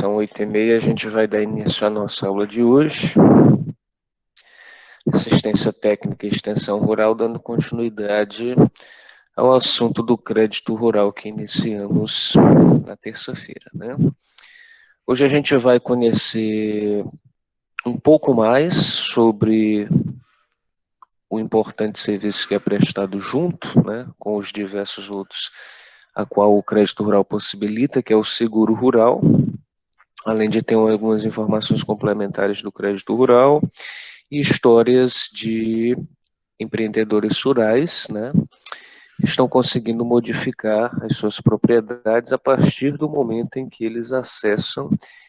São 8h30, a gente vai dar início à nossa aula de hoje. Assistência técnica e extensão rural, dando continuidade ao assunto do crédito rural que iniciamos na terça-feira, né? Hoje a gente vai conhecer um pouco mais sobre o importante serviço que é prestado junto, né, com os diversos outros, a qual o crédito rural possibilita, que é o seguro rural, além de ter algumas informações complementares do crédito rural e histórias de empreendedores rurais, né, que estão conseguindo modificar as suas propriedades a partir do momento em que eles acessam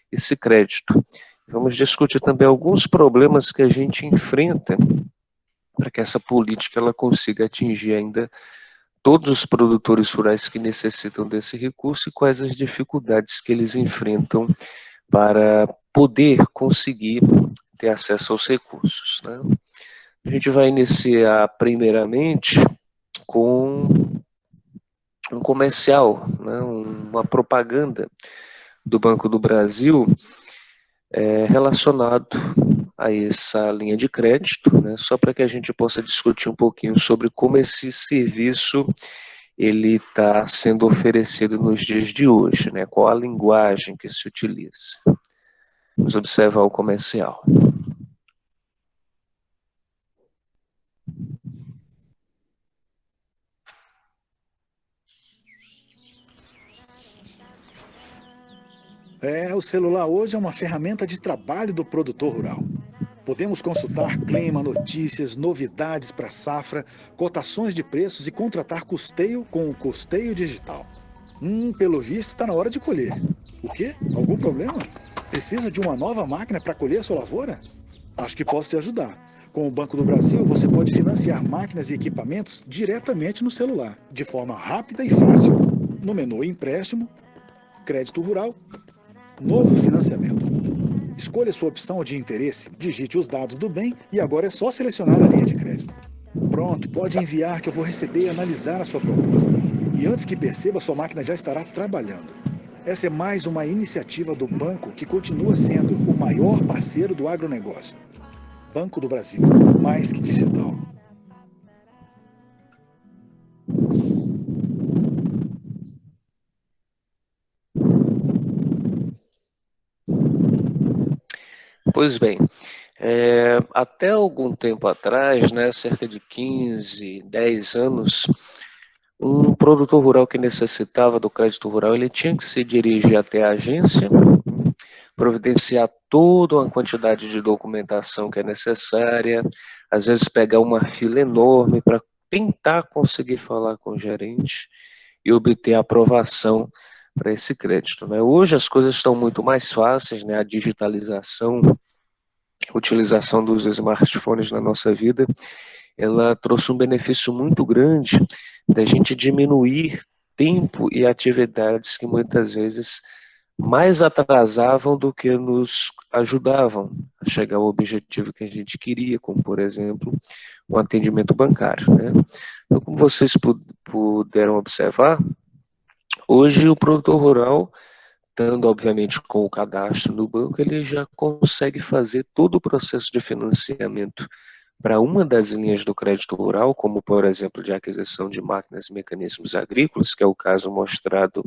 esse crédito. Vamos discutir também alguns problemas que a gente enfrenta para que essa política ela consiga atingir ainda todos os produtores rurais que necessitam desse recurso e quais as dificuldades que eles enfrentam para poder conseguir ter acesso aos recursos, né? A gente vai iniciar primeiramente com um comercial, né, uma propaganda do Banco do Brasil relacionado a essa linha de crédito, né, só para que a gente possa discutir um pouquinho sobre como esse serviço ele está sendo oferecido nos dias de hoje, né, qual a linguagem que se utiliza. Vamos observar o comercial. O celular hoje é uma ferramenta de trabalho do produtor rural. Podemos consultar clima, notícias, novidades para a safra, cotações de preços e contratar custeio com o custeio digital. Pelo visto está na hora de colher. O quê? Algum problema? Precisa de uma nova máquina para colher a sua lavoura? Acho que posso te ajudar. Com o Banco do Brasil, você pode financiar máquinas e equipamentos diretamente no celular, de forma rápida e fácil. No menu Empréstimo, Crédito Rural, Novo Financiamento. Escolha sua opção de interesse, digite os dados do bem e agora é só selecionar a linha de crédito. Pronto, pode enviar que eu vou receber e analisar a sua proposta. E antes que perceba, sua máquina já estará trabalhando. Essa é mais uma iniciativa do banco que continua sendo o maior parceiro do agronegócio. Banco do Brasil, mais que digital. Pois bem, até algum tempo atrás, né, cerca de 15, 10 anos, um produtor rural que necessitava do crédito rural, ele tinha que se dirigir até a agência, providenciar toda uma quantidade de documentação que é necessária, às vezes pegar uma fila enorme para tentar conseguir falar com o gerente e obter a aprovação para esse crédito, né? Hoje as coisas estão muito mais fáceis, né? A digitalização, a utilização dos smartphones na nossa vida, ela trouxe um benefício muito grande da gente diminuir tempo e atividades que muitas vezes mais atrasavam do que nos ajudavam a chegar ao objetivo que a gente queria, como, por exemplo, um atendimento bancário, né? Então, como vocês puderam observar, hoje o produtor rural, estando obviamente com o cadastro no banco, ele já consegue fazer todo o processo de financiamento para uma das linhas do crédito rural, como por exemplo de aquisição de máquinas e mecanismos agrícolas, que é o caso mostrado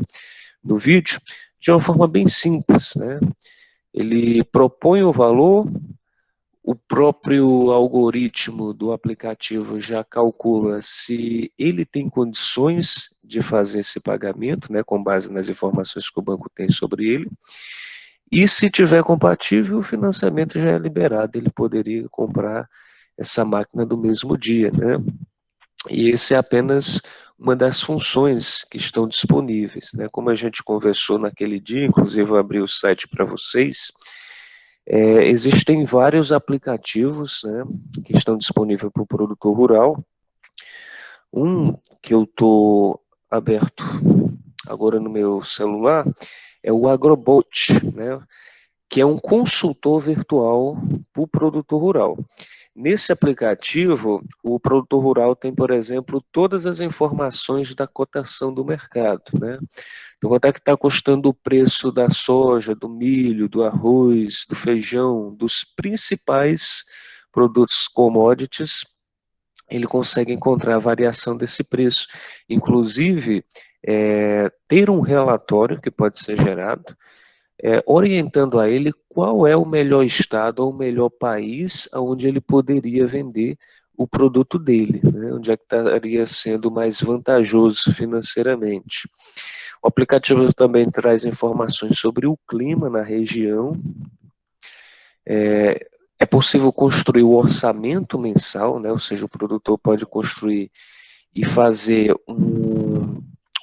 no vídeo, de uma forma bem simples, né? Ele propõe o valor, o próprio algoritmo do aplicativo já calcula se ele tem condições de fazer esse pagamento, né, com base nas informações que o banco tem sobre ele, e se tiver compatível, o financiamento já é liberado, ele poderia comprar essa máquina do mesmo dia, né? E esse é apenas uma das funções que estão disponíveis, né? Como a gente conversou naquele dia, inclusive eu abri o site para vocês, existem vários aplicativos, né, que estão disponíveis para o produtor rural. Um que eu estou aberto agora no meu celular é o Agrobot, né, que é um consultor virtual para o produtor rural. Nesse aplicativo, o produtor rural tem, por exemplo, todas as informações da cotação do mercado, né? Então, quanto é que está custando o preço da soja, do milho, do arroz, do feijão, dos principais produtos commodities, ele consegue encontrar a variação desse preço. Inclusive, ter um relatório que pode ser gerado, orientando a ele qual é o melhor estado ou o melhor país onde ele poderia vender o produto dele, né? Onde é que estaria sendo mais vantajoso financeiramente. O aplicativo também traz informações sobre o clima na região. É possível construir o orçamento mensal, né? Ou seja, o produtor pode construir e fazer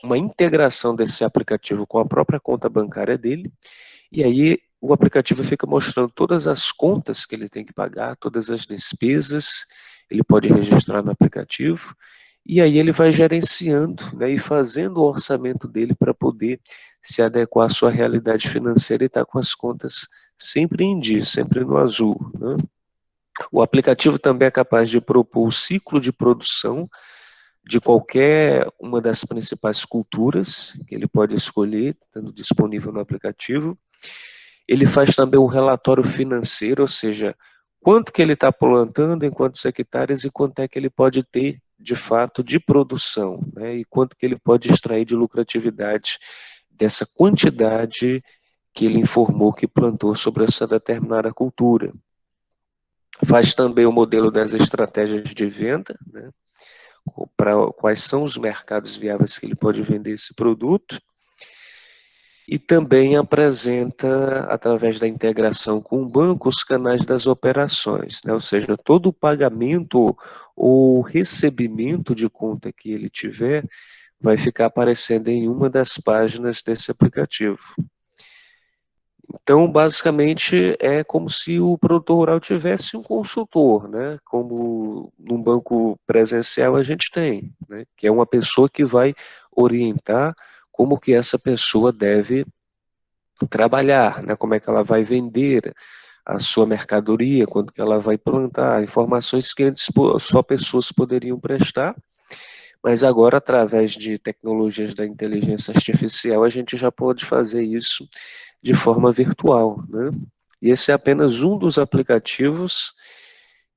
uma integração desse aplicativo com a própria conta bancária dele, e aí o aplicativo fica mostrando todas as contas que ele tem que pagar, todas as despesas, ele pode registrar no aplicativo, e aí ele vai gerenciando, né, e fazendo o orçamento dele para poder se adequar à sua realidade financeira e estar com as contas sempre em dia, sempre no azul, né? O aplicativo também é capaz de propor o ciclo de produção de qualquer uma das principais culturas que ele pode escolher, estando disponível no aplicativo. Ele faz também um relatório financeiro, ou seja, quanto que ele está plantando, em quantos hectares e quanto é que ele pode ter, de fato, de produção, né? E quanto que ele pode extrair de lucratividade dessa quantidade que ele informou que plantou sobre essa determinada cultura. Faz também o modelo das estratégias de venda, né? Para quais são os mercados viáveis que ele pode vender esse produto, e também apresenta, através da integração com o banco, os canais das operações, né? Ou seja, todo o pagamento ou recebimento de conta que ele tiver vai ficar aparecendo em uma das páginas desse aplicativo. Então, basicamente, é como se o produtor rural tivesse um consultor, né? Como num banco presencial a gente tem, né? Que é uma pessoa que vai orientar como que essa pessoa deve trabalhar, né? Como é que ela vai vender a sua mercadoria, quando que ela vai plantar, informações que antes só pessoas poderiam prestar, mas agora, através de tecnologias da inteligência artificial, a gente já pode fazer isso de forma virtual, né? E esse é apenas um dos aplicativos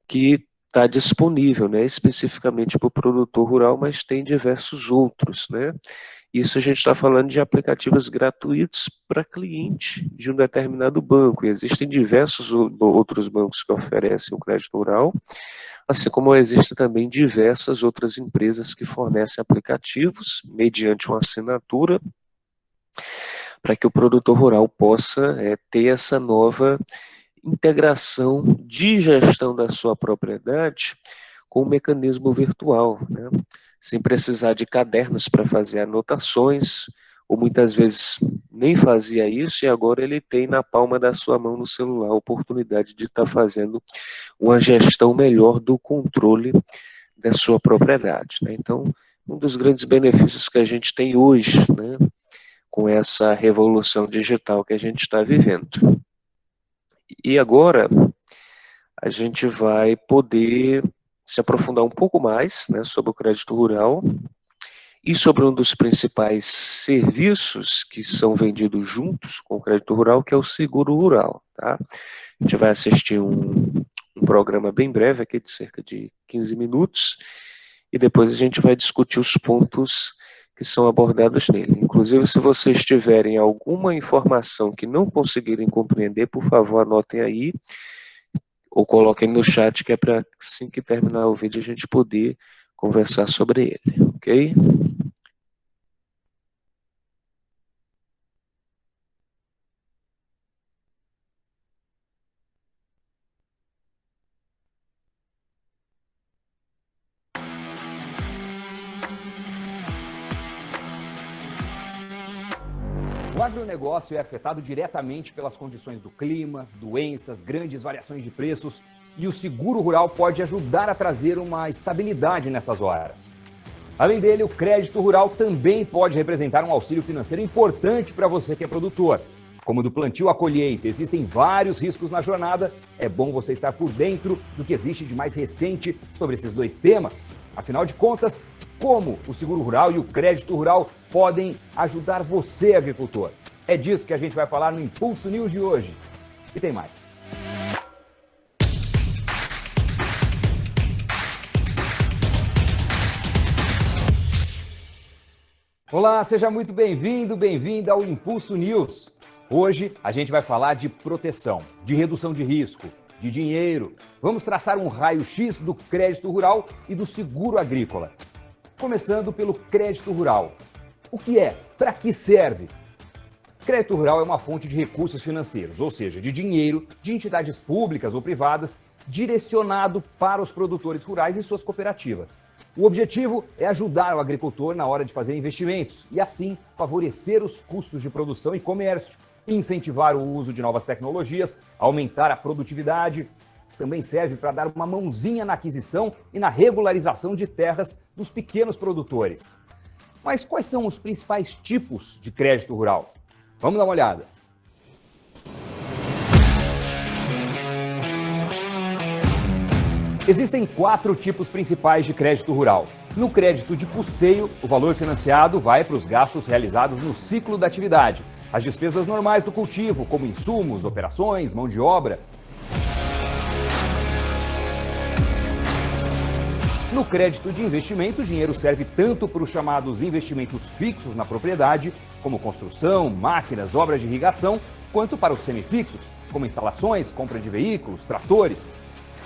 que está disponível, né, especificamente para o produtor rural, mas tem diversos outros, né? Isso a gente está falando de aplicativos gratuitos para cliente de um determinado banco. E existem diversos outros bancos que oferecem o crédito rural, assim como existem também diversas outras empresas que fornecem aplicativos mediante uma assinatura para que o produtor rural possa ter essa nova integração de gestão da sua propriedade com o mecanismo virtual, né? Sem precisar de cadernos para fazer anotações, ou muitas vezes nem fazia isso, e agora ele tem na palma da sua mão no celular a oportunidade de estar fazendo uma gestão melhor do controle da sua propriedade, né? Então, um dos grandes benefícios que a gente tem hoje, né, com essa revolução digital que a gente está vivendo. E agora a gente vai poder se aprofundar um pouco mais, né, sobre o crédito rural e sobre um dos principais serviços que são vendidos juntos com o crédito rural, que é o seguro rural, tá? A gente vai assistir um programa bem breve aqui, de cerca de 15 minutos, e depois a gente vai discutir os pontos que são abordados nele. Inclusive, se vocês tiverem alguma informação que não conseguirem compreender, por favor, anotem aí, ou coloquem no chat, que é para assim que terminar o vídeo a gente poder conversar sobre ele, ok? O agronegócio é afetado diretamente pelas condições do clima, doenças, grandes variações de preços, e o seguro rural pode ajudar a trazer uma estabilidade nessas horas. Além dele, o crédito rural também pode representar um auxílio financeiro importante para você que é produtor. como do plantio à colheita, existem vários riscos na jornada, é bom você estar por dentro do que existe de mais recente sobre esses dois temas. Afinal de contas, como o seguro rural e o crédito rural podem ajudar você, agricultor? É disso que a gente vai falar no Impulso News de hoje. E tem mais. Olá, seja muito bem-vindo, bem-vinda ao Impulso News. Hoje a gente vai falar de proteção, de redução de risco, de dinheiro. Vamos traçar um raio-x do crédito rural e do seguro agrícola. Começando pelo crédito rural. O que é? Para que serve? Crédito rural é uma fonte de recursos financeiros, ou seja, de dinheiro de entidades públicas ou privadas direcionado para os produtores rurais e suas cooperativas. O objetivo é ajudar o agricultor na hora de fazer investimentos e, assim, favorecer os custos de produção e comércio, incentivar o uso de novas tecnologias, aumentar a produtividade. Também serve para dar uma mãozinha na aquisição e na regularização de terras dos pequenos produtores. Mas quais são os principais tipos de crédito rural? Vamos dar uma olhada. Existem 4 tipos principais de crédito rural. No crédito de custeio, o valor financiado vai para os gastos realizados no ciclo da atividade, as despesas normais do cultivo, como insumos, operações, mão de obra. No crédito de investimento, o dinheiro serve tanto para os chamados investimentos fixos na propriedade, como construção, máquinas, obras de irrigação, quanto para os semifixos, como instalações, compra de veículos, tratores.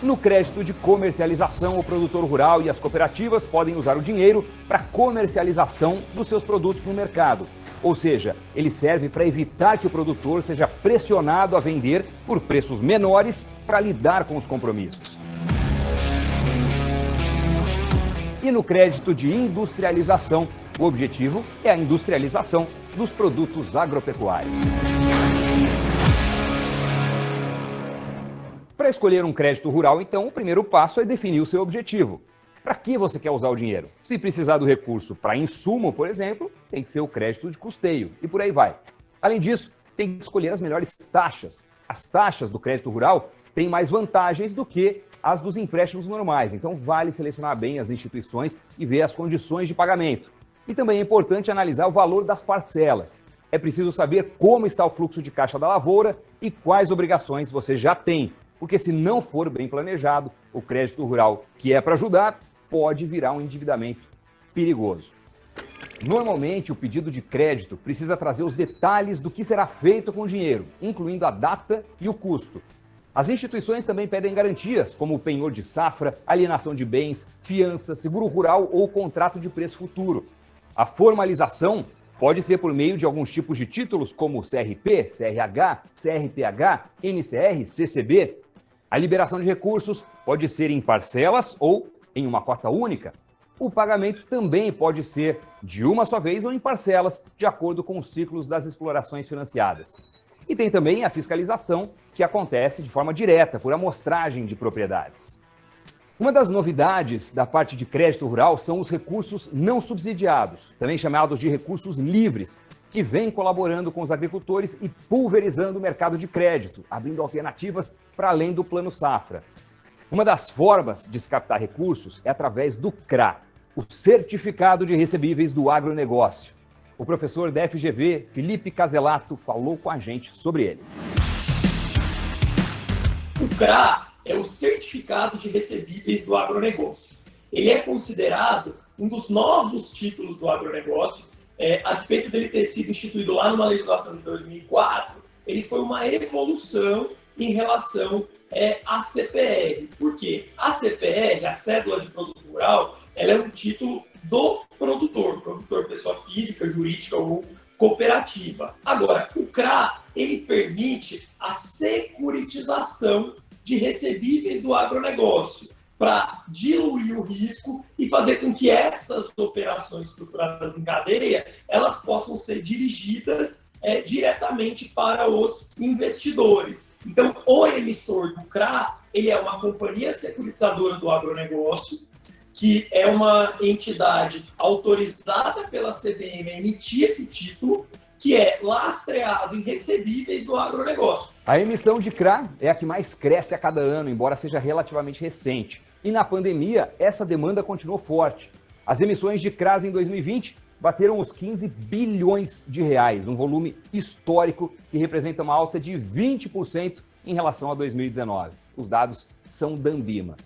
No crédito de comercialização, o produtor rural e as cooperativas podem usar o dinheiro para comercialização dos seus produtos no mercado. Ou seja, ele serve para evitar que o produtor seja pressionado a vender por preços menores para lidar com os compromissos. E no crédito de industrialização, o objetivo é a industrialização dos produtos agropecuários. Para escolher um crédito rural, então, o primeiro passo é definir o seu objetivo. Para que você quer usar o dinheiro? Se precisar do recurso para insumo, por exemplo, tem que ser o crédito de custeio e por aí vai. Além disso, tem que escolher as melhores taxas. As taxas do crédito rural têm mais vantagens do que as dos empréstimos normais, então vale selecionar bem as instituições e ver as condições de pagamento. E também é importante analisar o valor das parcelas. É preciso saber como está o fluxo de caixa da lavoura e quais obrigações você já tem, porque se não for bem planejado, o crédito rural, que é para ajudar, pode virar um endividamento perigoso. Normalmente, o pedido de crédito precisa trazer os detalhes do que será feito com o dinheiro, incluindo a data e o custo. As instituições também pedem garantias, como o penhor de safra, alienação de bens, fiança, seguro rural ou contrato de preço futuro. A formalização pode ser por meio de alguns tipos de títulos, como CRP, CRH, CRPH, NCR, CCB. A liberação de recursos pode ser em parcelas ou em uma cota única. O pagamento também pode ser de uma só vez ou em parcelas, de acordo com os ciclos das explorações financiadas. E tem também a fiscalização, que acontece de forma direta, por amostragem de propriedades. Uma das novidades da parte de crédito rural são os recursos não subsidiados, também chamados de recursos livres, que vêm colaborando com os agricultores e pulverizando o mercado de crédito, abrindo alternativas para além do Plano Safra. Uma das formas de se captar recursos é através do CRA, o Certificado de Recebíveis do Agronegócio. O professor da FGV, Felipe Caselato, falou com a gente sobre ele. O CRA é o Certificado de Recebíveis do Agronegócio. Ele é considerado um dos novos títulos do agronegócio. A despeito dele ter sido instituído lá numa legislação de 2004, ele foi uma evolução em relação à CPR. Por quê? A CPR, a Cédula de Produto Rural, ela é um título do produtor pessoa física, jurídica ou cooperativa. Agora, o CRA, ele permite a securitização de recebíveis do agronegócio para diluir o risco e fazer com que essas operações estruturadas em cadeia, elas possam ser dirigidas diretamente para os investidores. Então, o emissor do CRA, ele é uma companhia securitizadora do agronegócio, que é uma entidade autorizada pela CVM a emitir esse título, que é lastreado em recebíveis do agronegócio. A emissão de CRA é a que mais cresce a cada ano, embora seja relativamente recente. E na pandemia, essa demanda continuou forte. As emissões de CRAs em 2020 bateram os 15 bilhões de reais, um volume histórico que representa uma alta de 20% em relação a 2019. Os dados são da Anbima.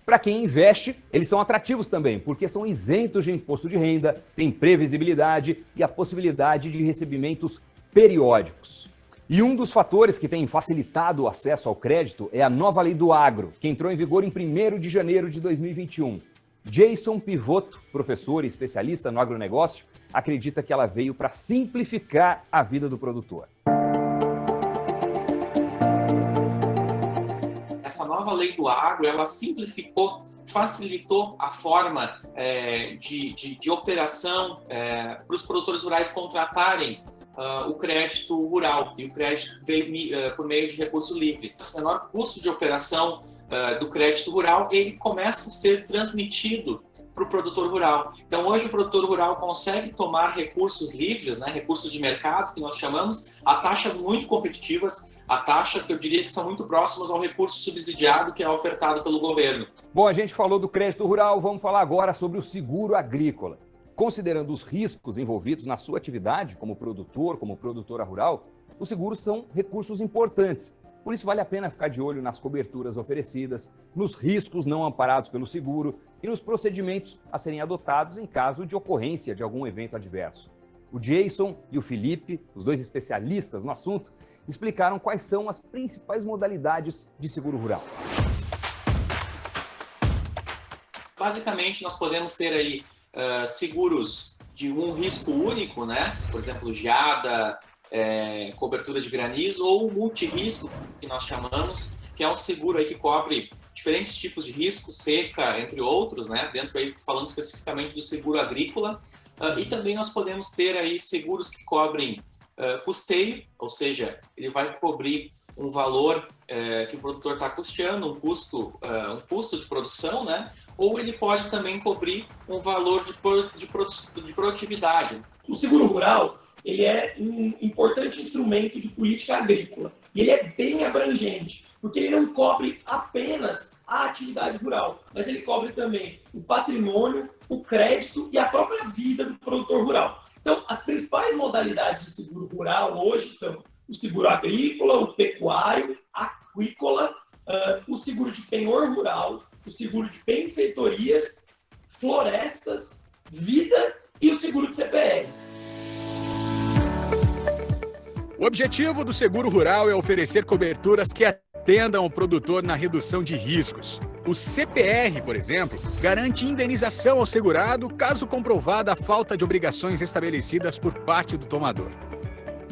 Para quem investe, eles são atrativos também, porque são isentos de imposto de renda, têm previsibilidade e a possibilidade de recebimentos periódicos. E um dos fatores que tem facilitado o acesso ao crédito é a nova lei do agro, que entrou em vigor em 1º de janeiro de 2021. Jason Pivotto, professor e especialista no agronegócio, acredita que ela veio para simplificar a vida do produtor. Essa nova lei do agro, ela simplificou, facilitou a forma de operação para os produtores rurais contratarem o crédito rural, e o crédito veio por meio de recurso livre. O menor custo de operação do crédito rural, ele começa a ser transmitido para o produtor rural. Então, hoje o produtor rural consegue tomar recursos livres, né, recursos de mercado, que nós chamamos, a taxas muito competitivas, a taxas que eu diria que são muito próximas ao recurso subsidiado que é ofertado pelo governo. Bom, a gente falou do crédito rural, vamos falar agora sobre o seguro agrícola. Considerando os riscos envolvidos na sua atividade como produtor, como produtora rural, os seguros são recursos importantes. Por isso, vale a pena ficar de olho nas coberturas oferecidas, nos riscos não amparados pelo seguro e nos procedimentos a serem adotados em caso de ocorrência de algum evento adverso. O Jason e o Felipe, os dois especialistas no assunto, explicaram quais são as principais modalidades de seguro rural. Basicamente, nós podemos ter aí seguros de um risco único, né? Por exemplo, geada, cobertura de granizo, ou multirrisco, que nós chamamos, que é um seguro aí que cobre diferentes tipos de risco, seca, entre outros, né? Dentro aí, falando especificamente do seguro agrícola. E também nós podemos ter aí seguros que cobrem custeio, ou seja, ele vai cobrir um valor que o produtor está custeando, um custo de produção, né? Ou ele pode também cobrir um valor de produtividade. O seguro rural, ele é um importante instrumento de política agrícola e ele é bem abrangente, porque ele não cobre apenas a atividade rural, mas ele cobre também o patrimônio, o crédito e a própria vida do produtor rural. Então, as principais modalidades de seguro rural hoje são o seguro agrícola, o pecuário, aquícola, o seguro de penhor rural, o seguro de benfeitorias, florestas, vida e o seguro de CPR. O objetivo do seguro rural é oferecer coberturas que atendam o produtor na redução de riscos. O CPR, por exemplo, garante indenização ao segurado caso comprovada a falta de obrigações estabelecidas por parte do tomador.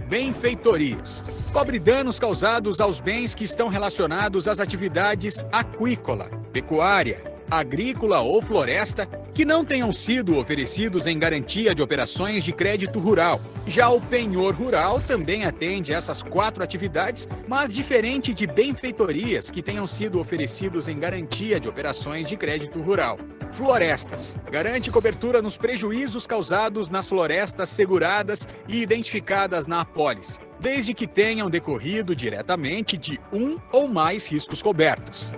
Benfeitorias. Cobre danos causados aos bens que estão relacionados às atividades aquícola, pecuária, agrícola ou floresta que não tenham sido oferecidos em garantia de operações de crédito rural. Já o penhor rural também atende essas 4 atividades, mas diferente de benfeitorias que tenham sido oferecidos em garantia de operações de crédito rural. Florestas. Garante cobertura nos prejuízos causados nas florestas seguradas e identificadas na apólice, desde que tenham decorrido diretamente de um ou mais riscos cobertos.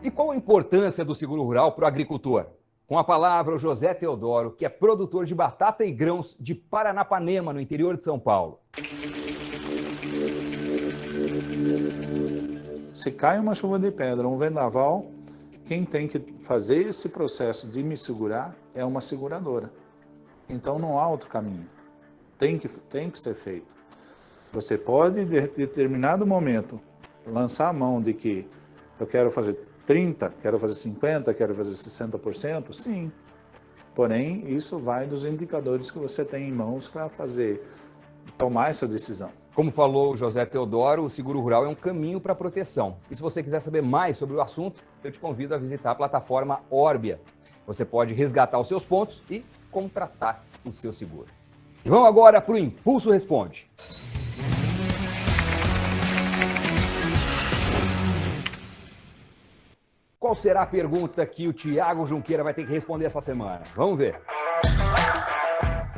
E qual a importância do seguro rural para o agricultor? Com a palavra, o José Teodoro, que é produtor de batata e grãos de Paranapanema, no interior de São Paulo. Se cai uma chuva de pedra, um vendaval, quem tem que fazer esse processo de me segurar é uma seguradora. Então não há outro caminho. Tem que ser feito. Você pode, em determinado momento, lançar a mão de que eu quero fazer 30%, quero fazer 50%, quero fazer 60%, sim. Porém, isso vai dos indicadores que você tem em mãos para tomar essa decisão. Como falou o José Teodoro, o seguro rural é um caminho para a proteção. E se você quiser saber mais sobre o assunto, eu te convido a visitar a plataforma Orbia. Você pode resgatar os seus pontos e contratar o seu seguro. E vamos agora para o Impulso Responde. Qual será a pergunta que o Thiago Junqueira vai ter que responder essa semana? Vamos ver.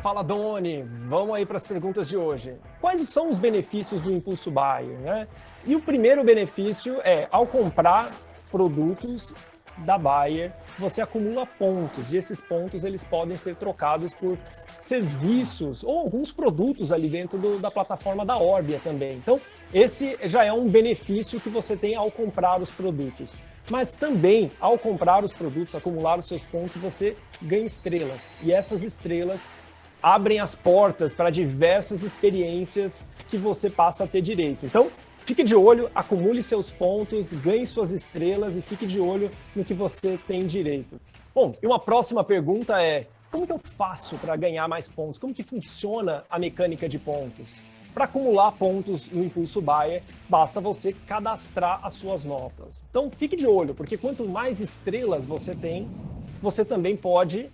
Fala, Doni, vamos aí para as perguntas de hoje. Quais são os benefícios do Impulso Buyer, né? E o primeiro benefício é, ao comprar produtos da Buyer, você acumula pontos, e esses pontos eles podem ser trocados por serviços ou alguns produtos ali dentro da plataforma da Orbia também. Então, esse já é um benefício que você tem ao comprar os produtos. Mas também, ao comprar os produtos, acumular os seus pontos, você ganha estrelas. E essas estrelas abrem as portas para diversas experiências que você passa a ter direito. Então, fique de olho, acumule seus pontos, ganhe suas estrelas e fique de olho no que você tem direito. Bom, e uma próxima pergunta é, como que eu faço para ganhar mais pontos? Como que funciona a mecânica de pontos? Para acumular pontos no Impulso Buyer, basta você cadastrar as suas notas. Então, fique de olho, porque quanto mais estrelas você tem, você também pode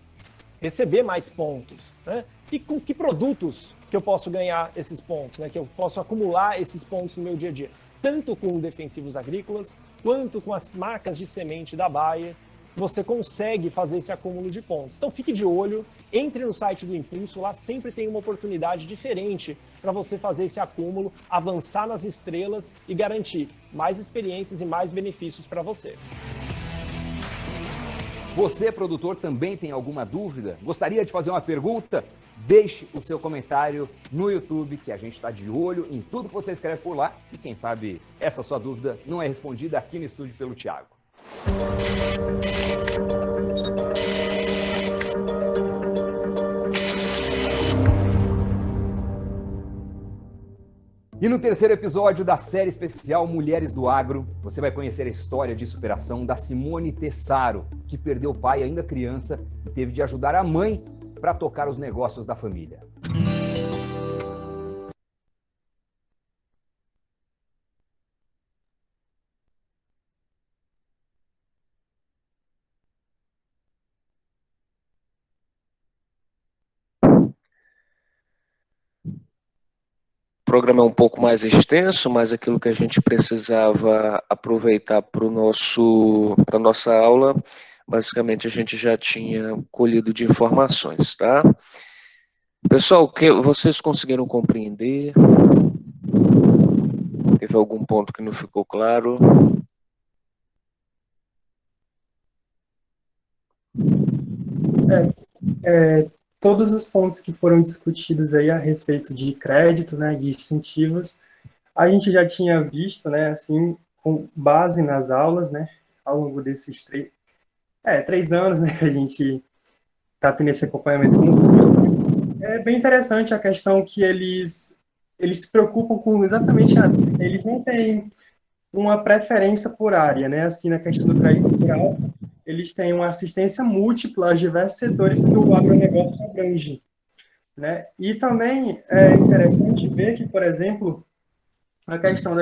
receber mais pontos, né? E com que produtos que eu posso ganhar esses pontos, né? Que eu posso acumular esses pontos no meu dia a dia? Tanto com defensivos agrícolas, quanto com as marcas de semente da Bayer, você consegue fazer esse acúmulo de pontos. Então fique de olho, entre no site do Impulso, lá sempre tem uma oportunidade diferente para você fazer esse acúmulo, avançar nas estrelas e garantir mais experiências e mais benefícios para você. Você, produtor, também tem alguma dúvida? Gostaria de fazer uma pergunta? Deixe o seu comentário no YouTube, que a gente está de olho em tudo que você escreve por lá. E quem sabe essa sua dúvida não é respondida aqui no estúdio pelo Thiago. E no terceiro episódio da série especial Mulheres do Agro, você vai conhecer a história de superação da Simone Tessaro, que perdeu o pai ainda criança e teve de ajudar a mãe para tocar os negócios da família. O programa é um pouco mais extenso, mas aquilo que a gente precisava aproveitar para a nossa aula, basicamente a gente já tinha colhido de informações, tá? Pessoal, que vocês conseguiram compreender? Teve algum ponto que não ficou claro? Todos os pontos que foram discutidos aí a respeito de crédito, né, de incentivos, a gente já tinha visto, né, assim, com base nas aulas, né, ao longo desses 3 anos, né, que a gente está tendo esse acompanhamento com o curso. É bem interessante a questão que eles se preocupam com exatamente eles não têm uma preferência por área, né, assim, na questão do crédito rural, eles têm uma assistência múltipla aos diversos setores que o agronegócio abrange, né? E também é interessante ver que, por exemplo, a questão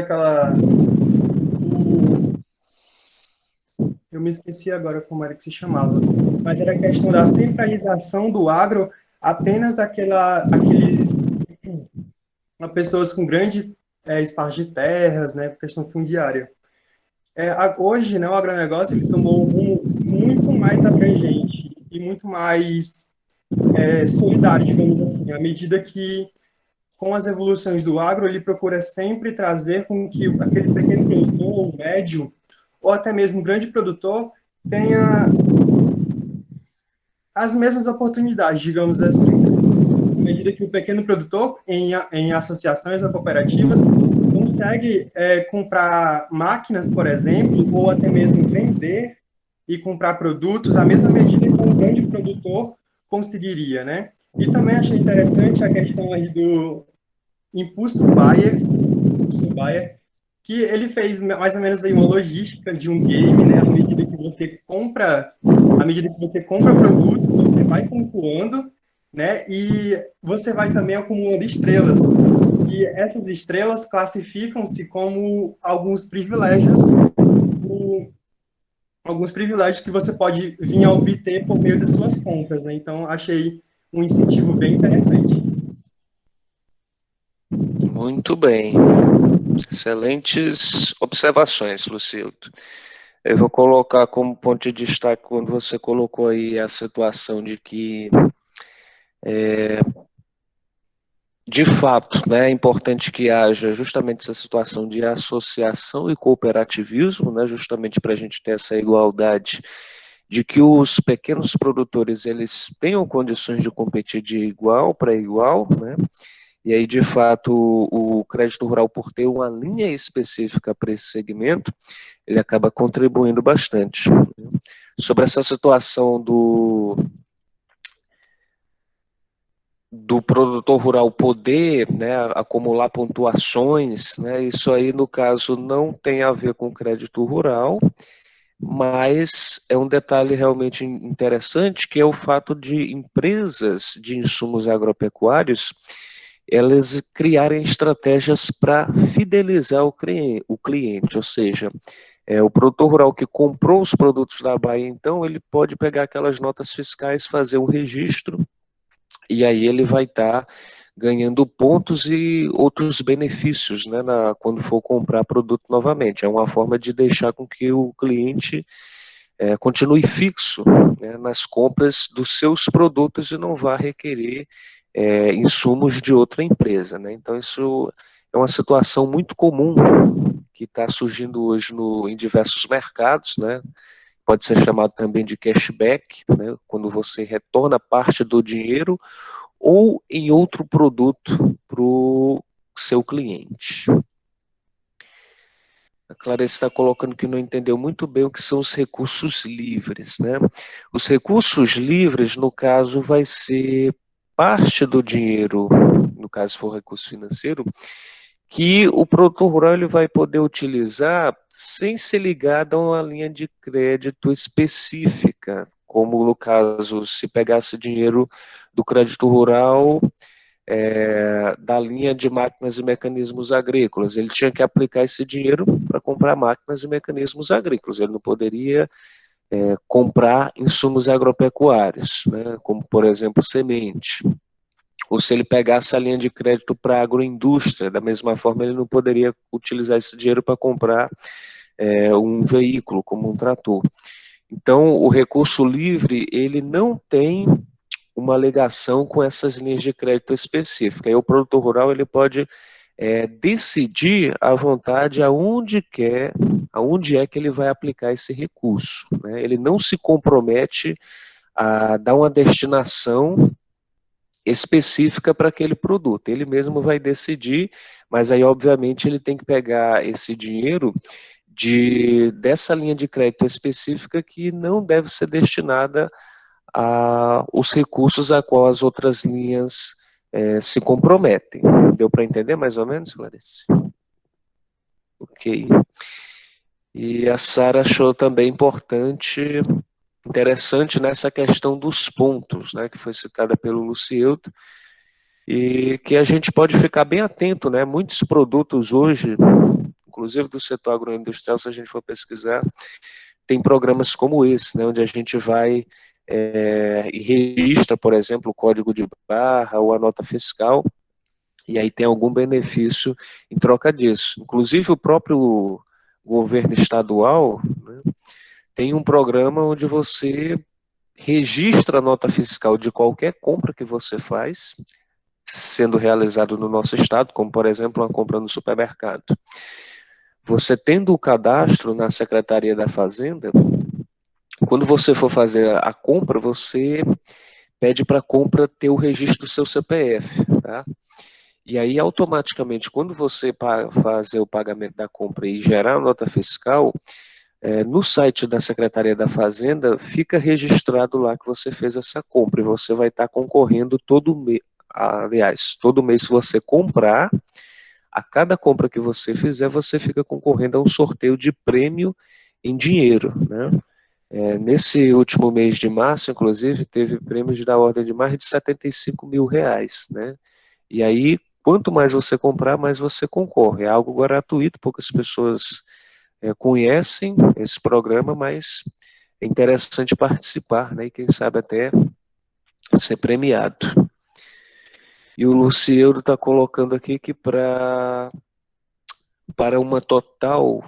eu me esqueci agora como era que se chamava, mas era a questão da centralização do agro apenas aqueles pessoas com grande espaço de terras, né, questão fundiária. Hoje, né, o agronegócio ele tomou um rumo muito mais abrangente e muito mais solidário, digamos assim, à medida que, com as evoluções do agro, ele procura sempre trazer com que aquele pequeno produtor, o médio, ou até mesmo o grande produtor, tenha as mesmas oportunidades, digamos assim. À medida que o pequeno produtor, em associações ou cooperativas, consegue comprar máquinas, por exemplo, ou até mesmo vender e comprar produtos à mesma medida que um grande produtor conseguiria, né? E também achei interessante a questão aí do Impulso Buyer, que ele fez mais ou menos aí uma logística de um game, né? À medida que você compra produto, você vai pontuando, né? E você vai também acumulando estrelas. E essas estrelas classificam-se como alguns privilégios que você pode vir a obter por meio das suas compras, né? Então, achei um incentivo bem interessante. Muito bem. Excelentes observações, Lucildo. Eu vou colocar como ponto de destaque quando você colocou aí a situação de que de fato, né, é importante que haja justamente essa situação de associação e cooperativismo, né, justamente para a gente ter essa igualdade de que os pequenos produtores eles tenham condições de competir de igual para igual, né? E aí, de fato, o crédito rural, por ter uma linha específica para esse segmento, ele acaba contribuindo bastante. Sobre essa situação do produtor rural poder, né, acumular pontuações, né, isso aí, no caso, não tem a ver com crédito rural, mas é um detalhe realmente interessante, que é o fato de empresas de insumos agropecuários elas criarem estratégias para fidelizar o cliente, ou seja, o produtor rural que comprou os produtos da Baia, então ele pode pegar aquelas notas fiscais, fazer um registro, e aí ele vai estar ganhando pontos e outros benefícios, né, quando for comprar produto novamente. É uma forma de deixar com que o cliente continue fixo, né, nas compras dos seus produtos e não vá requerer insumos de outra empresa, né? Então isso é uma situação muito comum que está surgindo hoje em diversos mercados, né? Pode ser chamado também de cashback, né? Quando você retorna parte do dinheiro ou em outro produto para o seu cliente. A Clarice está colocando que não entendeu muito bem o que são os recursos livres, né? Os recursos livres, no caso, vai ser parte do dinheiro, no caso se for recurso financeiro, que o produtor rural ele vai poder utilizar sem ser ligado a uma linha de crédito específica, como no caso, se pegasse dinheiro do crédito rural da linha de máquinas e mecanismos agrícolas. Ele tinha que aplicar esse dinheiro para comprar máquinas e mecanismos agrícolas. Ele não poderia comprar insumos agropecuários, né, como, por exemplo, semente. Ou se ele pegasse a linha de crédito para a agroindústria, da mesma forma, ele não poderia utilizar esse dinheiro para comprar um veículo, como um trator. Então, o recurso livre, ele não tem uma ligação com essas linhas de crédito específicas. Aí o produtor rural ele pode decidir à vontade aonde é que ele vai aplicar esse recurso, né? Ele não se compromete a dar uma destinação específica para aquele produto. Ele mesmo vai decidir, mas aí obviamente ele tem que pegar esse dinheiro dessa linha de crédito específica que não deve ser destinada os recursos a qual as outras linhas se comprometem. Deu para entender mais ou menos, Clarice? Ok. E a Sara achou também interessante nessa questão dos pontos, né, que foi citada pelo Lucieldo, e que a gente pode ficar bem atento, né? Muitos produtos hoje, inclusive do setor agroindustrial, se a gente for pesquisar, tem programas como esse, né, onde a gente vai e registra, por exemplo, o código de barra ou a nota fiscal, e aí tem algum benefício em troca disso. Inclusive o próprio governo estadual, né, tem um programa onde você registra a nota fiscal de qualquer compra que você faz, sendo realizado no nosso estado, como por exemplo uma compra no supermercado. Você tendo o cadastro na Secretaria da Fazenda, quando você for fazer a compra, você pede para a compra ter o registro do seu CPF, tá? E aí, automaticamente, quando você fazer o pagamento da compra e gerar a nota fiscal, no site da Secretaria da Fazenda, fica registrado lá que você fez essa compra, e você vai estar concorrendo todo mês. Aliás, todo mês, se você comprar, a cada compra que você fizer, você fica concorrendo a um sorteio de prêmio em dinheiro, né? Nesse último mês de março, inclusive, teve prêmios da ordem de mais de 75 mil reais, né? E aí, quanto mais você comprar, mais você concorre. É algo gratuito, poucas pessoas conhecem esse programa, mas é interessante participar, né? E quem sabe até ser premiado. E o Lucieldo está colocando aqui que para uma total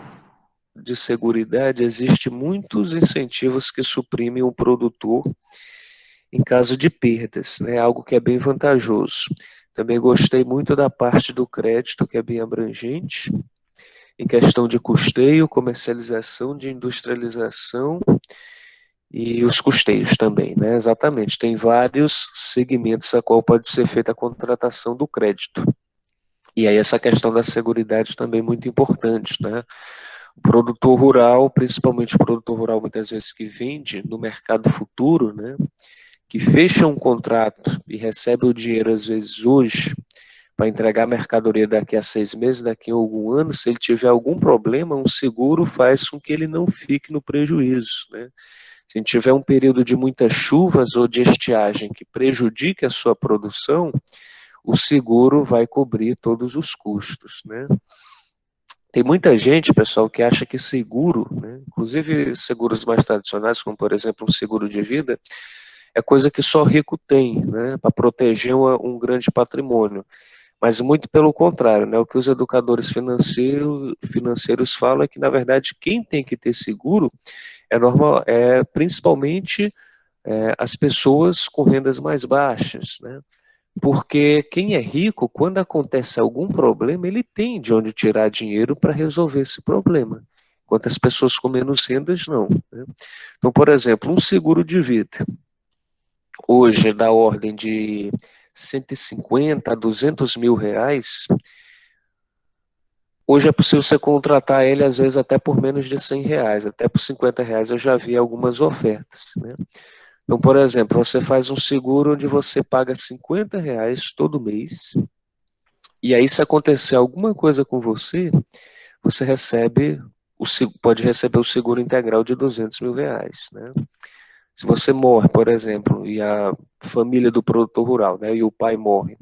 de seguridade, existe muitos incentivos que suprimem o produtor em caso de perdas, né? Algo que é bem vantajoso. Também gostei muito da parte do crédito, que é bem abrangente, em questão de custeio, comercialização, de industrialização e os custeios também, né? Exatamente. Tem vários segmentos a qual pode ser feita a contratação do crédito. E aí essa questão da seguridade também é muito importante, né? O produtor rural, principalmente o produtor rural muitas vezes que vende no mercado futuro, né? Que fecha um contrato e recebe o dinheiro às vezes hoje para entregar a mercadoria daqui a 6 meses, daqui a algum ano, se ele tiver algum problema, um seguro faz com que ele não fique no prejuízo, né? Se tiver um período de muitas chuvas ou de estiagem que prejudique a sua produção, o seguro vai cobrir todos os custos, né? Tem muita gente, pessoal, que acha que seguro, né, inclusive seguros mais tradicionais, como por exemplo um seguro de vida, é coisa que só rico tem, né, para proteger grande patrimônio. Mas muito pelo contrário, né, o que os educadores financeiros falam é que, na verdade, quem tem que ter seguro principalmente as pessoas com rendas mais baixas, né? Porque quem é rico, quando acontece algum problema, ele tem de onde tirar dinheiro para resolver esse problema. Enquanto as pessoas com menos rendas, não, né? Então, por exemplo, um seguro de vida, hoje da ordem de 150 a 200 mil reais, hoje é possível você contratar ele, às vezes, até por menos de 100 reais, até por 50 reais eu já vi algumas ofertas, né? Então, por exemplo, você faz um seguro onde você paga 50 reais todo mês, e aí se acontecer alguma coisa com você, você pode receber o seguro integral de 200 mil reais, né? Se você morre, por exemplo, e a família do produtor rural, né, e o pai morre,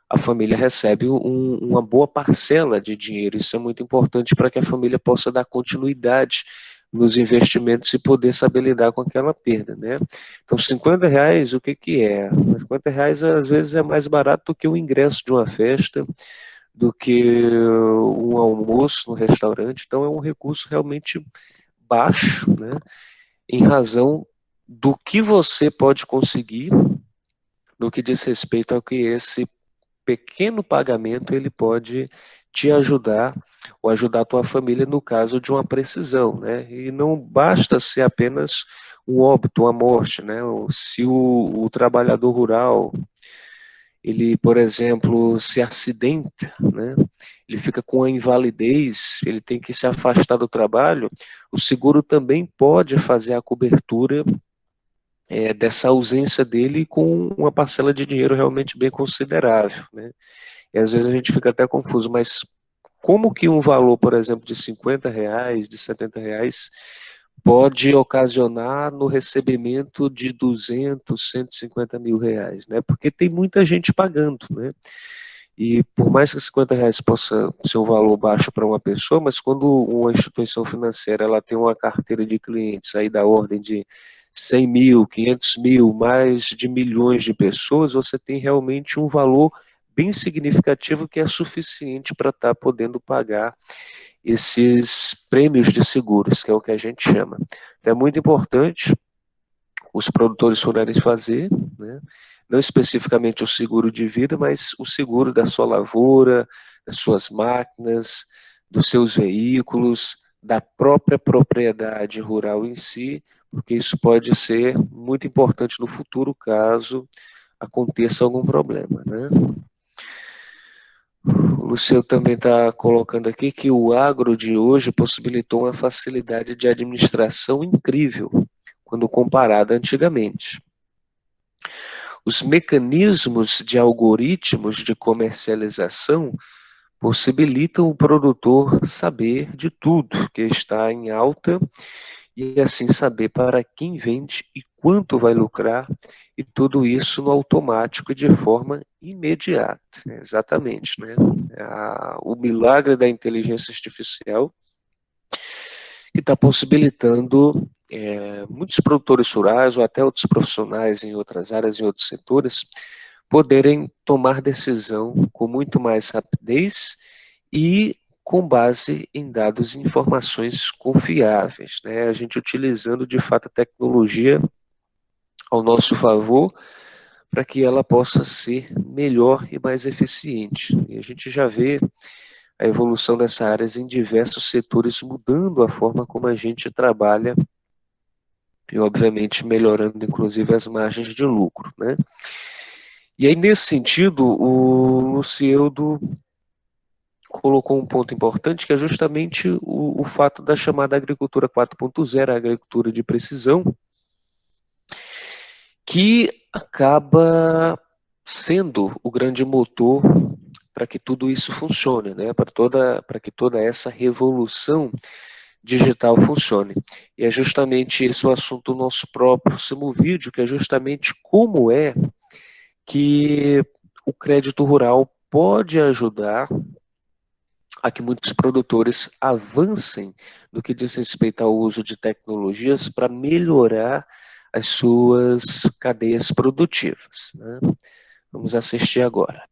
a família recebe uma boa parcela de dinheiro. Isso é muito importante para que a família possa dar continuidade nos investimentos e poder saber lidar com aquela perda, né? Então, 50 reais, o que que é? 50 reais, às vezes, é mais barato do que o ingresso de uma festa, do que um almoço no restaurante. Então, é um recurso realmente baixo, né? Em razão do que você pode conseguir, no que diz respeito ao que esse pequeno pagamento ele pode te ajudar ou ajudar a tua família no caso de uma precisão, né? E não basta ser apenas um óbito, uma morte, né? Se o trabalhador rural, ele, por exemplo, se acidenta, né? Ele fica com a invalidez, ele tem que se afastar do trabalho, o seguro também pode fazer a cobertura dessa ausência dele com uma parcela de dinheiro realmente bem considerável, né? E às vezes a gente fica até confuso, mas como que um valor, por exemplo, de 50 reais, de 70 reais, pode ocasionar no recebimento de 200, 150 mil reais, né? Porque tem muita gente pagando, né? E por mais que 50 reais possa ser um valor baixo para uma pessoa, mas quando uma instituição financeira ela tem uma carteira de clientes aí da ordem de 100 mil, 500 mil, mais de milhões de pessoas, você tem realmente um valor bem significativo que é suficiente para estar podendo pagar esses prêmios de seguros, que é o que a gente chama. Então, é muito importante os produtores rurais fazer, né? Não especificamente o seguro de vida, mas o seguro da sua lavoura, das suas máquinas, dos seus veículos, da própria propriedade rural em si, porque isso pode ser muito importante no futuro caso aconteça algum problema, né? O Luciano também está colocando aqui que o agro de hoje possibilitou uma facilidade de administração incrível quando comparado antigamente. Os mecanismos de algoritmos de comercialização possibilitam o produtor saber de tudo que está em alta e assim saber para quem vende e quanto vai lucrar, e tudo isso no automático e de forma imediata. Exatamente, né? O milagre da inteligência artificial que está possibilitando muitos produtores rurais ou até outros profissionais em outras áreas, em outros setores, poderem tomar decisão com muito mais rapidez e com base em dados e informações confiáveis, né? A gente utilizando de fato a tecnologia ao nosso favor para que ela possa ser melhor e mais eficiente. E a gente já vê a evolução dessa área em diversos setores, mudando a forma como a gente trabalha e, obviamente, melhorando, inclusive, as margens de lucro, né? E aí, nesse sentido, o Lucieldo colocou um ponto importante, que é justamente o fato da chamada agricultura 4.0, a agricultura de precisão, que acaba sendo o grande motor para que tudo isso funcione, né? Para que toda essa revolução digital funcione. E é justamente esse o assunto do nosso próximo vídeo, que é justamente como é que o crédito rural pode ajudar a que muitos produtores avancem no que diz respeito ao uso de tecnologias para melhorar as suas cadeias produtivas, né? Vamos assistir agora.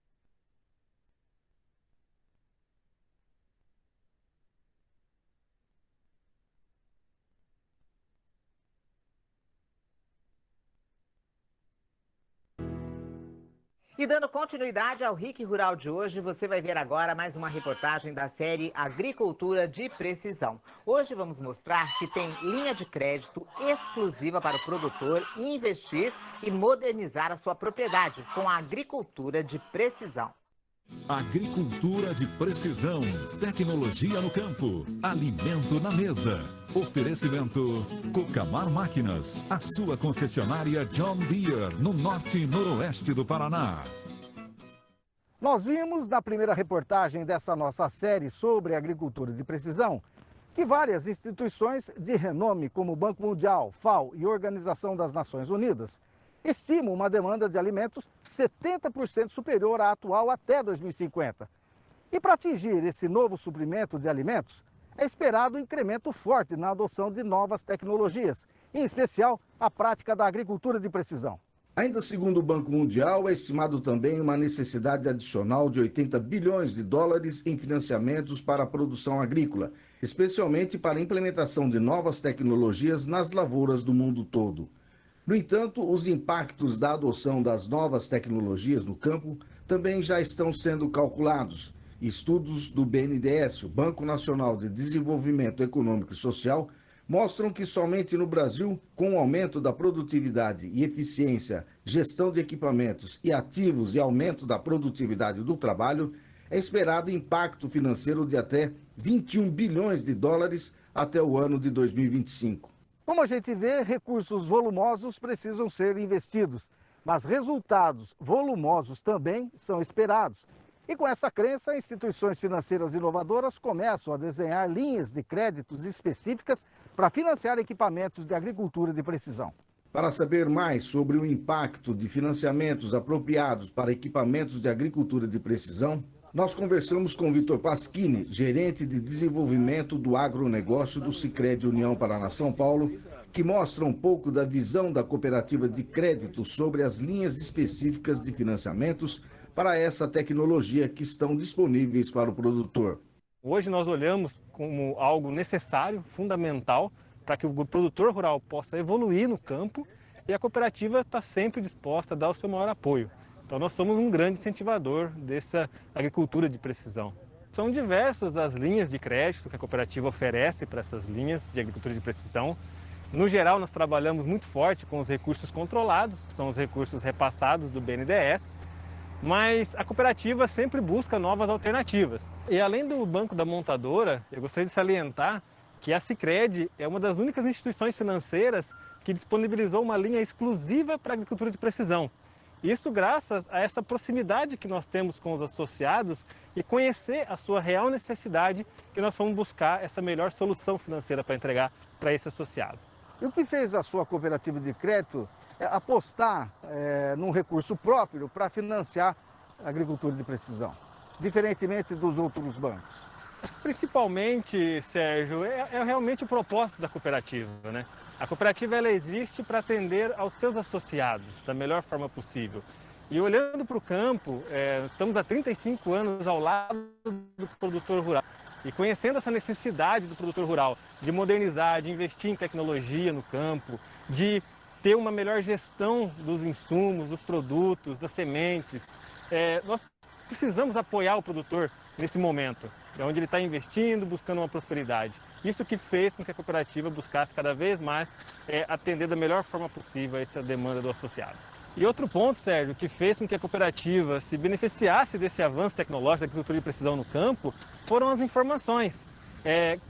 E dando continuidade ao RIC Rural de hoje, você vai ver agora mais uma reportagem da série Agricultura de Precisão. Hoje vamos mostrar que tem linha de crédito exclusiva para o produtor investir e modernizar a sua propriedade com a agricultura de precisão. Agricultura de precisão, tecnologia no campo, alimento na mesa. Oferecimento Cocamar Máquinas, a sua concessionária John Deere, no norte e noroeste do Paraná. Nós vimos na primeira reportagem dessa nossa série sobre agricultura de precisão que várias instituições de renome como o Banco Mundial, FAO e Organização das Nações Unidas estimam uma demanda de alimentos 70% superior à atual até 2050. E para atingir esse novo suprimento de alimentos, é esperado um incremento forte na adoção de novas tecnologias, em especial a prática da agricultura de precisão. Ainda segundo o Banco Mundial, é estimado também uma necessidade adicional de 80 bilhões de dólares em financiamentos para a produção agrícola, especialmente para a implementação de novas tecnologias nas lavouras do mundo todo. No entanto, os impactos da adoção das novas tecnologias no campo também já estão sendo calculados. Estudos do BNDES, o Banco Nacional de Desenvolvimento Econômico e Social, mostram que somente no Brasil, com o aumento da produtividade e eficiência, gestão de equipamentos e ativos e aumento da produtividade do trabalho, é esperado impacto financeiro de até 21 bilhões de dólares até o ano de 2025. Como a gente vê, recursos volumosos precisam ser investidos, mas resultados volumosos também são esperados. E com essa crença, instituições financeiras inovadoras começam a desenhar linhas de créditos específicas para financiar equipamentos de agricultura de precisão. Para saber mais sobre o impacto de financiamentos apropriados para equipamentos de agricultura de precisão, nós conversamos com Vitor Pasquini, gerente de desenvolvimento do agronegócio do Sicredi União Paraná São Paulo, que mostra um pouco da visão da cooperativa de crédito sobre as linhas específicas de financiamentos para essa tecnologia que estão disponíveis para o produtor. Hoje nós olhamos como algo necessário, fundamental, para que o produtor rural possa evoluir no campo, e a cooperativa está sempre disposta a dar o seu maior apoio. Então nós somos um grande incentivador dessa agricultura de precisão. São diversas as linhas de crédito que a cooperativa oferece para essas linhas de agricultura de precisão. No geral, nós trabalhamos muito forte com os recursos controlados, que são os recursos repassados do BNDES, mas a cooperativa sempre busca novas alternativas. E além do Banco da Montadora, eu gostaria de salientar que a Sicredi é uma das únicas instituições financeiras que disponibilizou uma linha exclusiva para a agricultura de precisão. Isso graças a essa proximidade que nós temos com os associados e conhecer a sua real necessidade, que nós fomos buscar essa melhor solução financeira para entregar para esse associado. E o que fez a sua cooperativa de crédito apostar num recurso próprio para financiar a agricultura de precisão, diferentemente dos outros bancos? Principalmente, Sérgio, é realmente o propósito da cooperativa, né? A cooperativa ela existe para atender aos seus associados da melhor forma possível. E olhando para o campo, estamos há 35 anos ao lado do produtor rural. E conhecendo essa necessidade do produtor rural de modernizar, de investir em tecnologia no campo, de ter uma melhor gestão dos insumos, dos produtos, das sementes. Nós precisamos apoiar o produtor nesse momento, onde ele está investindo, buscando uma prosperidade. Isso que fez com que a cooperativa buscasse cada vez mais atender da melhor forma possível essa demanda do associado. E outro ponto, Sérgio, que fez com que a cooperativa se beneficiasse desse avanço tecnológico da agricultura de precisão no campo, foram as informações.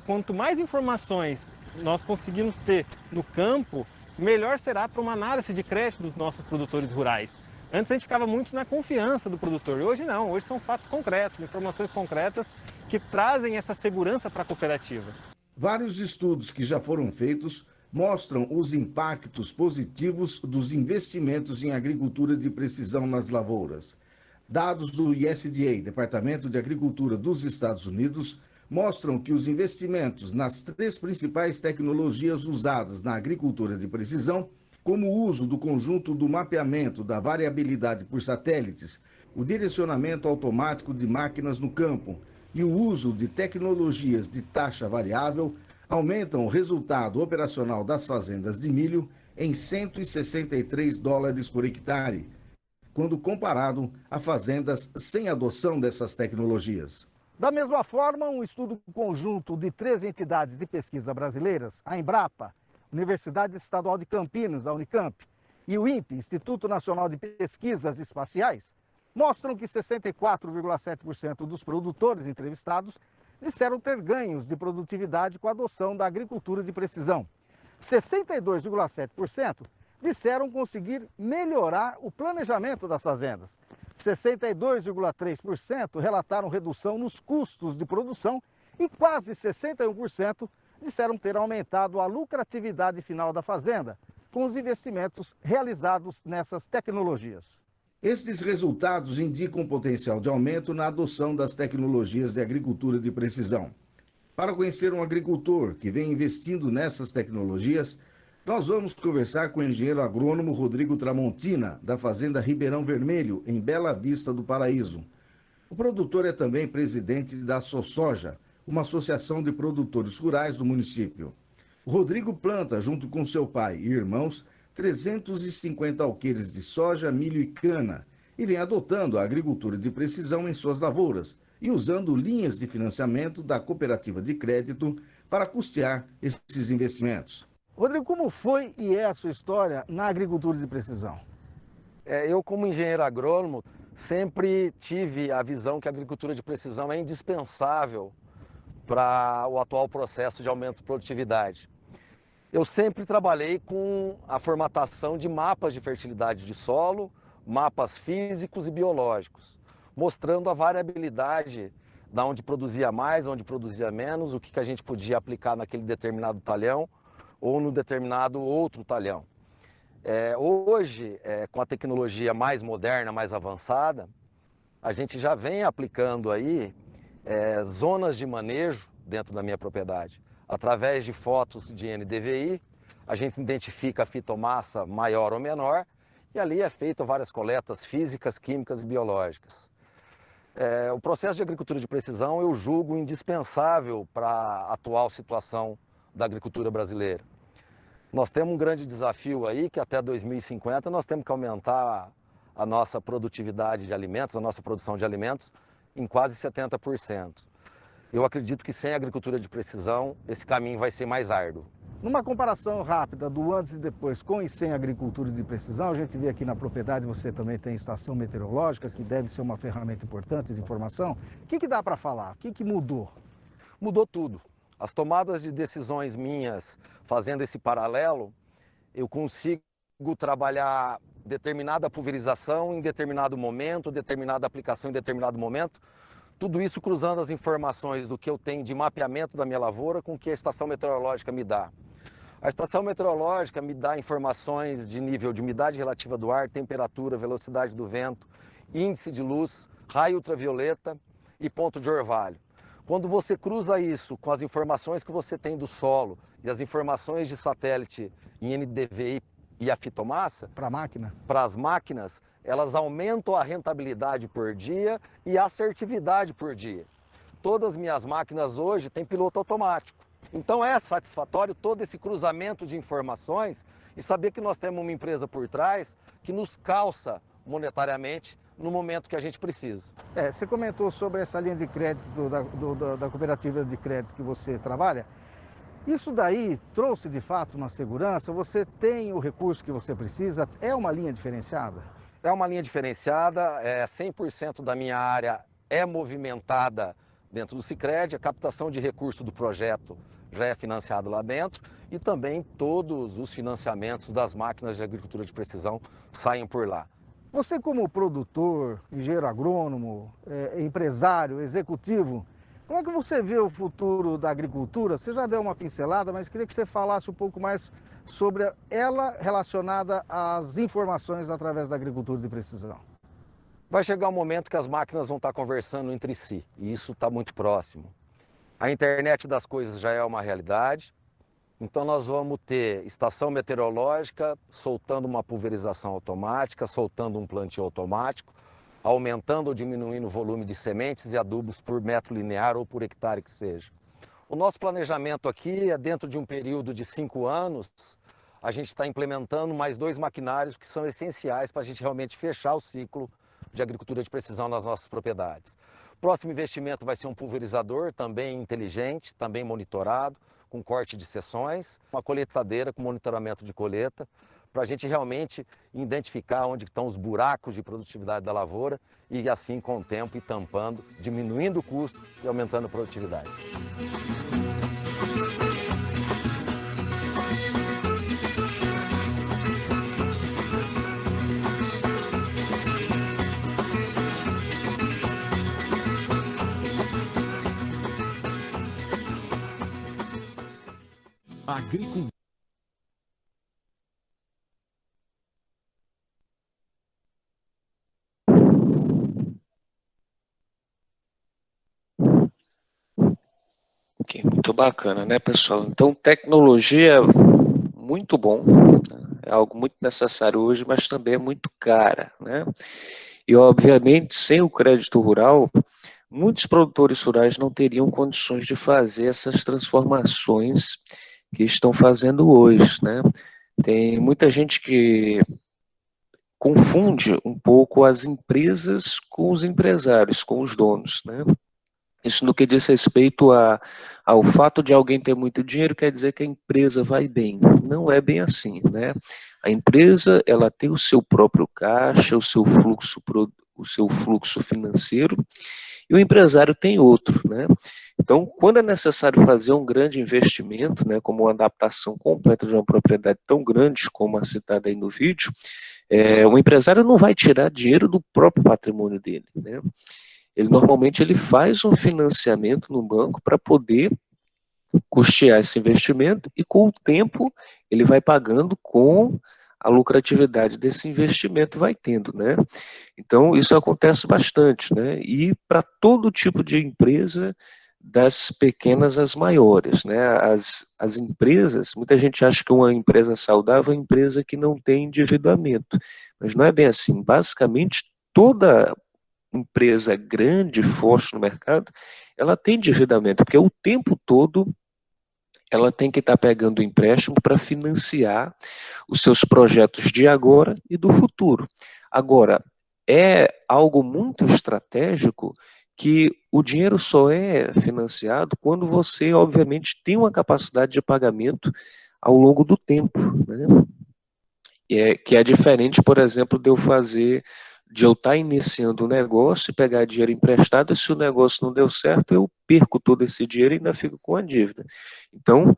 Quanto mais informações nós conseguimos ter no campo, melhor será para uma análise de crédito dos nossos produtores rurais. Antes a gente ficava muito na confiança do produtor, hoje não, hoje são fatos concretos, informações concretas que trazem essa segurança para a cooperativa. Vários estudos que já foram feitos mostram os impactos positivos dos investimentos em agricultura de precisão nas lavouras. Dados do USDA, Departamento de Agricultura dos Estados Unidos, mostram que os investimentos nas 3 principais tecnologias usadas na agricultura de precisão, como o uso do conjunto do mapeamento da variabilidade por satélites, o direcionamento automático de máquinas no campo e o uso de tecnologias de taxa variável, aumentam o resultado operacional das fazendas de milho em $163 por hectare, quando comparado a fazendas sem adoção dessas tecnologias. Da mesma forma, um estudo conjunto de 3 entidades de pesquisa brasileiras, a Embrapa, Universidade Estadual de Campinas, a Unicamp, e o INPE, Instituto Nacional de Pesquisas Espaciais, mostram que 64,7% dos produtores entrevistados disseram ter ganhos de produtividade com a adoção da agricultura de precisão. 62,7% disseram conseguir melhorar o planejamento das fazendas. 62,3% relataram redução nos custos de produção e quase 61% disseram ter aumentado a lucratividade final da fazenda com os investimentos realizados nessas tecnologias. Estes resultados indicam potencial de aumento na adoção das tecnologias de agricultura de precisão. Para conhecer um agricultor que vem investindo nessas tecnologias, nós vamos conversar com o engenheiro agrônomo Rodrigo Tramontina, da Fazenda Ribeirão Vermelho, em Bela Vista do Paraíso. O produtor é também presidente da SoSoja, uma associação de produtores rurais do município. O Rodrigo planta, junto com seu pai e irmãos, 350 alqueires de soja, milho e cana, e vem adotando a agricultura de precisão em suas lavouras e usando linhas de financiamento da cooperativa de crédito para custear esses investimentos. Rodrigo, como foi e é a sua história na agricultura de precisão? Eu, como engenheiro agrônomo, sempre tive a visão que a agricultura de precisão é indispensável para o atual processo de aumento de produtividade. Eu sempre trabalhei com a formatação de mapas de fertilidade de solo, mapas físicos e biológicos, mostrando a variabilidade de onde produzia mais, onde produzia menos, o que a gente podia aplicar naquele determinado talhão ou no determinado outro talhão. Hoje, com a tecnologia mais moderna, mais avançada, a gente já vem aplicando aí zonas de manejo dentro da minha propriedade. Através de fotos de NDVI, a gente identifica a fitomassa maior ou menor e ali é feito várias coletas físicas, químicas e biológicas. O processo de agricultura de precisão eu julgo indispensável para a atual situação da agricultura brasileira. Nós temos um grande desafio aí que até 2050 nós temos que aumentar a nossa produtividade de alimentos, a nossa produção de alimentos em quase 70%. Eu acredito que sem agricultura de precisão, esse caminho vai ser mais árduo. Numa comparação rápida do antes e depois com e sem agricultura de precisão, a gente vê aqui na propriedade, você também tem estação meteorológica, que deve ser uma ferramenta importante de informação. O que dá para falar? O que mudou? Mudou tudo. As tomadas de decisões minhas, fazendo esse paralelo, eu consigo trabalhar determinada pulverização em determinado momento, determinada aplicação em determinado momento, tudo isso cruzando as informações do que eu tenho de mapeamento da minha lavoura com o que a estação meteorológica me dá. A estação meteorológica me dá informações de nível de umidade relativa do ar, temperatura, velocidade do vento, índice de luz, raio ultravioleta e ponto de orvalho. Quando você cruza isso com as informações que você tem do solo e as informações de satélite em NDVI e a fitomassa, para as máquinas, elas aumentam a rentabilidade por dia e a assertividade por dia. Todas as minhas máquinas hoje têm piloto automático. Então é satisfatório todo esse cruzamento de informações e saber que nós temos uma empresa por trás que nos calça monetariamente no momento que a gente precisa. Você comentou sobre essa linha de crédito da cooperativa de crédito que você trabalha. Isso daí trouxe de fato uma segurança? Você tem o recurso que você precisa? É uma linha diferenciada? É uma linha diferenciada, 100% da minha área é movimentada dentro do Sicredi, a captação de recursos do projeto já é financiado lá dentro e também todos os financiamentos das máquinas de agricultura de precisão saem por lá. Você como produtor, engenheiro agrônomo, empresário, executivo, como é que você vê o futuro da agricultura? Você já deu uma pincelada, mas queria que você falasse um pouco mais sobre ela relacionada às informações através da agricultura de precisão. Vai chegar um momento que as máquinas vão estar conversando entre si, e isso está muito próximo. A internet das coisas já é uma realidade, então nós vamos ter estação meteorológica soltando uma pulverização automática, soltando um plantio automático, aumentando ou diminuindo o volume de sementes e adubos por metro linear ou por hectare que seja. O nosso planejamento aqui é dentro de um período de 5 anos, a gente está implementando mais 2 maquinários que são essenciais para a gente realmente fechar o ciclo de agricultura de precisão nas nossas propriedades. O próximo investimento vai ser um pulverizador, também inteligente, também monitorado, com corte de seções, uma coletadeira com monitoramento de colheita, para a gente realmente identificar onde estão os buracos de produtividade da lavoura e assim, com o tempo, ir tampando, diminuindo o custo e aumentando a produtividade. Agricultura. Ok, muito bacana, né, pessoal? Então, tecnologia é muito bom, né? É algo muito necessário hoje, mas também é muito cara, né? E, obviamente, sem o crédito rural, muitos produtores rurais não teriam condições de fazer essas transformações que estão fazendo hoje, né? Tem muita gente que confunde um pouco as empresas com os empresários, com os donos, né? Isso no que diz respeito ao fato de alguém ter muito dinheiro quer dizer que a empresa vai bem. Não é bem assim, né? A empresa, ela tem o seu próprio caixa, o seu fluxo financeiro, e o empresário tem outro, né? Então, quando é necessário fazer um grande investimento, né, como uma adaptação completa de uma propriedade tão grande como a citada aí no vídeo, o empresário não vai tirar dinheiro do próprio patrimônio dele, né? Normalmente ele faz um financiamento no banco para poder custear esse investimento e com o tempo ele vai pagando com a lucratividade desse investimento vai tendo, né? Então isso acontece bastante, né? E para todo tipo de empresa, das pequenas às maiores, né? As empresas, muita gente acha que uma empresa saudável é uma empresa que não tem endividamento, mas não é bem assim. Basicamente toda empresa grande, forte no mercado, ela tem endividamento, porque o tempo todo ela tem que estar pegando empréstimo para financiar os seus projetos de agora e do futuro. Agora, é algo muito estratégico que o dinheiro só é financiado quando você, obviamente, tem uma capacidade de pagamento ao longo do tempo, né? Que é diferente, por exemplo, de eu estar iniciando um negócio e pegar dinheiro emprestado, e se o negócio não deu certo, eu perco todo esse dinheiro e ainda fico com a dívida. Então,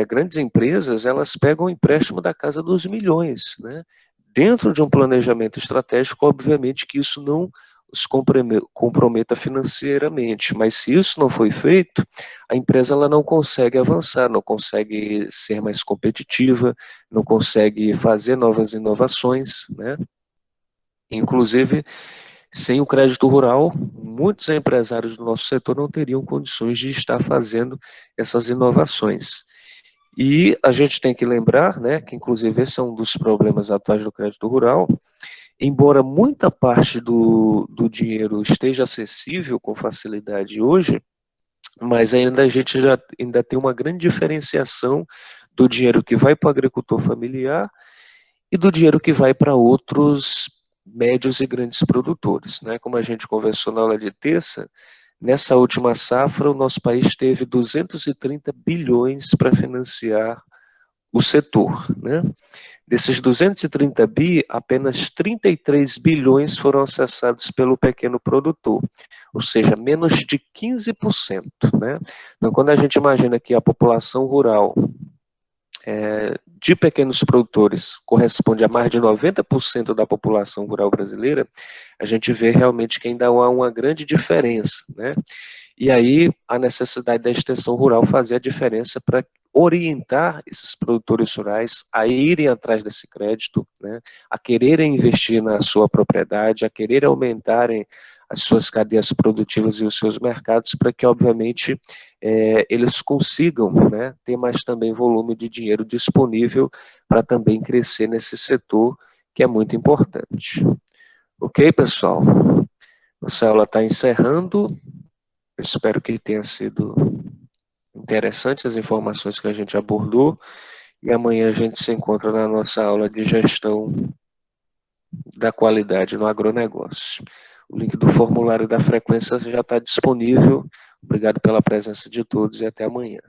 grandes empresas, elas pegam o empréstimo da casa dos milhões, né? Dentro de um planejamento estratégico, obviamente que isso não os comprometa financeiramente, mas se isso não foi feito, a empresa ela não consegue avançar, não consegue ser mais competitiva, não consegue fazer novas inovações, né? Inclusive, sem o crédito rural, muitos empresários do nosso setor não teriam condições de estar fazendo essas inovações. E a gente tem que lembrar, né, que inclusive esse é um dos problemas atuais do crédito rural, embora muita parte do dinheiro esteja acessível com facilidade hoje, mas ainda a gente já ainda tem uma grande diferenciação do dinheiro que vai para o agricultor familiar e do dinheiro que vai para outros médios e grandes produtores, né? Como a gente conversou na aula de terça, nessa última safra o nosso país teve 230 bilhões para financiar o setor, né? Desses 230 bi, apenas 33 bilhões foram acessados pelo pequeno produtor, ou seja, menos de 15%, né? Então, quando a gente imagina que a população rural de pequenos produtores corresponde a mais de 90% da população rural brasileira, a gente vê realmente que ainda há uma grande diferença, né? E aí a necessidade da extensão rural fazer a diferença para orientar esses produtores rurais a irem atrás desse crédito, né? A quererem investir na sua propriedade, a quererem aumentarem as suas cadeias produtivas e os seus mercados, para que, obviamente, eles consigam, né, ter mais também volume de dinheiro disponível para também crescer nesse setor, que é muito importante. Ok, pessoal? Nossa aula está encerrando. Eu espero que tenha sido interessante as informações que a gente abordou, e amanhã a gente se encontra na nossa aula de gestão da qualidade no agronegócio. O link do formulário da frequência já está disponível. Obrigado pela presença de todos e até amanhã.